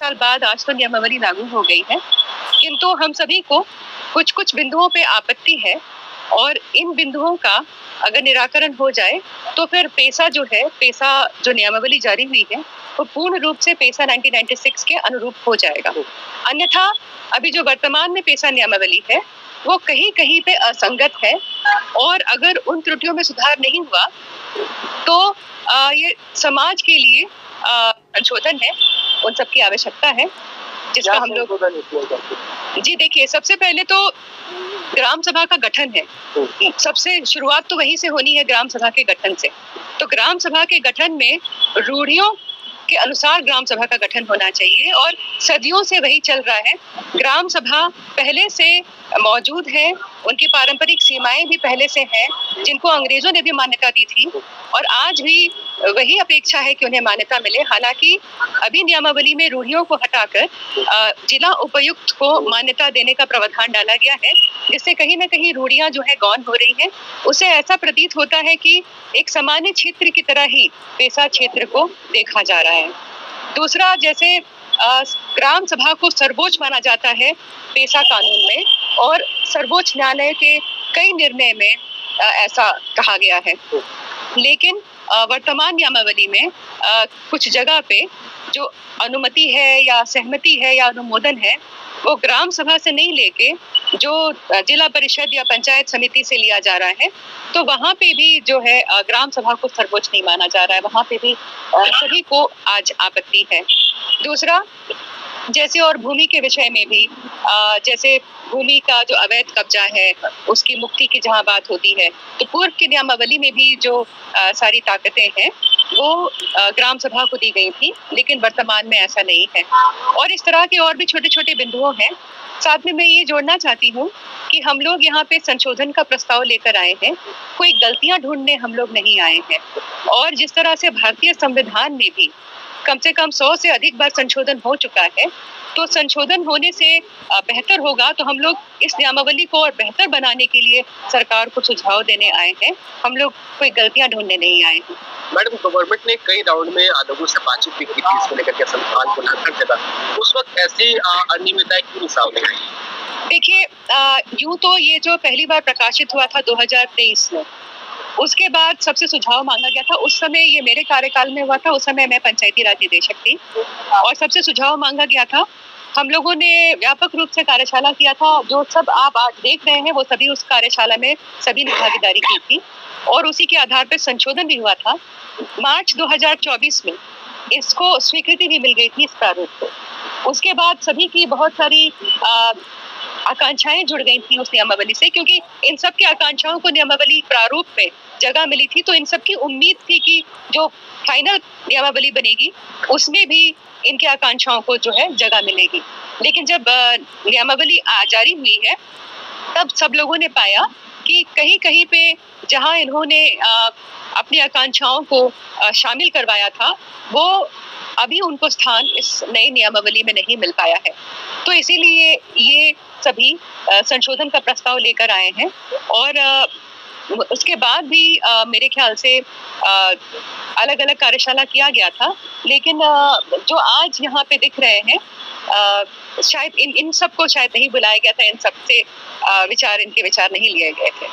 साल बाद आज तो नियमावली लागू हो गई है, किंतु हम सभी को कुछ-कुछ बिंदुओं पे आपत्ति है और इन बिंदुओं का अगर निराकरण हो जाए तो फिर पेसा जो नियमावली जारी हुई है, वो पूर्ण रूप से पेसा 1996 के अनुरूप हो जाएगा। अन्यथा अभी जो वर्तमान में पेसा नियमावली है, वो कहीं-कहीं पे असंगत है और अगर उन त्रुटियों में सुधार नहीं हुआ तो ये समाज के लिए संशोधन है, उन सब की आवश्यकता है, जिसका हम लोग जी देखिए, सबसे पहले तो ग्राम सभा का गठन है। सबसे शुरुआत तो वहीं से होनी है, ग्राम सभा के गठन से। तो ग्राम सभा के गठन में रूढ़ियों के अनुसार ग्राम सभा का गठन होना चाहिए और सदियों से वही चल रहा है। ग्राम सभा पहले से मौजूद है, उनकी पारंपरिक सीमाएं भी पहले से हैं, जिनको अंग्रेजों ने भी मान्यता दी थी और आज भी वही अपेक्षा है कि उन्हें मान्यता मिले। हालांकि अभी नियमावली में रूढ़ियों को हटाकर जिला उपायुक्त को मान्यता देने का प्रावधान डाला गया है, जिससे कहीं ना कहीं रूढ़ियां जो है गौण हो रही हैं। उससे ऐसा प्रतीत होता है कि एक सामान्य क्षेत्र की तरह ही पेशा क्षेत्र को देखा जा रहा है। दूसरा, जैसे ग्राम सभा को सर्वोच्च माना जाता है पेशा कानून में और सर्वोच्च न्यायालय के कई निर्णय में ऐसा कहा गया है, लेकिन वर्तमान नियमावली में कुछ जगह पे जो अनुमति है या सहमति है या अनुमोदन है, वो ग्राम सभा से नहीं लेके जो जिला परिषद या पंचायत समिति से लिया जा रहा है। तो वहाँ पे भी जो है ग्राम सभा को सर्वोच्च नहीं माना जा रहा है, वहाँ पे भी सभी को आज आपत्ति है। दूसरा, जैसे और भूमि के विषय में भी जैसे भूमि का जो अवैध कब्जा है, उसकी मुक्ति की जहाँ बात होती है, तो पूर्व की नियमावली में भी जो सारी ताकतें हैं वो ग्राम सभा को दी गई थी, लेकिन वर्तमान में ऐसा नहीं है। और इस तरह के और भी छोटे-छोटे बिंदुओं हैं। साथ में मैं ये जोड़ना चाहती हूँ कि हम लोग यहाँ पे संशोधन का प्रस्ताव लेकर आए हैं, कोई गलतियां ढूंढने हम लोग नहीं आए हैं। और जिस तरह से भारतीय संविधान में भी कम से कम 100 से अधिक बार संशोधन हो चुका है, तो संशोधन होने से बेहतर होगा। तो हम लोग इस नियमावली को और बेहतर बनाने के लिए सरकार को सुझाव देने आए हैं, हम लोग कोई गलतियां ढूंढने नहीं आए हैं। मैडम, गवर्नमेंट ने कई राउंड में लोगों से बातचीत भी की थी इसको लेकर के, संविधान को लेकर के। उस वक्त ऐसी अनियमितताएं क्यों सामने आई? देखिए, यूं तो ये जो पहली बार प्रकाशित हुआ था 2023 में, उसके बाद सबसे सुझाव मांगा गया था। उस समय ये मेरे कार्यकाल में हुआ था, उस समय मैं पंचायती राज निदेशक थी और सबसे सुझाव मांगा गया था। हम लोगों ने व्यापक रूप से कार्यशाला किया था, जो सब आप आज देख रहे हैं वो सभी उस कार्यशाला में सभी ने भागीदारी की थी और उसी के आधार पर संशोधन भी हुआ था। मार्च 2024 में इसको स्वीकृति भी मिल गई थी, इस प्रारूप को। उसके बाद सभी की बहुत सारी आकांक्षाएं जुड़ गई थी उस नियमावली से, क्योंकि इन सब की आकांक्षाओं को नियमावली प्रारूप में जगह मिली थी, तो इन सब की उम्मीद थी कि जो फाइनल नियमावली बनेगी उसमें भी इनकी आकांक्षाओं को जो है जगह मिलेगी। लेकिन जब नियमावली जारी हुई है, तब सब लोगों ने पाया कि कहीं-कहीं पे जहां इन्होंने अपनी आकांक्षाओं को शामिल करवाया था, वो अभी उनको स्थान इस नई नियमावली में नहीं मिल पाया है। तो इसीलिए ये सभी संशोधन का प्रस्ताव लेकर आए हैं और उसके बाद भी मेरे ख्याल से अलग-अलग कार्यशाला किया गया था, लेकिन जो आज यहाँ पे दिख रहे हैं, शायद इन सबको शायद नहीं बुलाया गया था, इन सबसे इनके विचार नहीं लिए गए थे।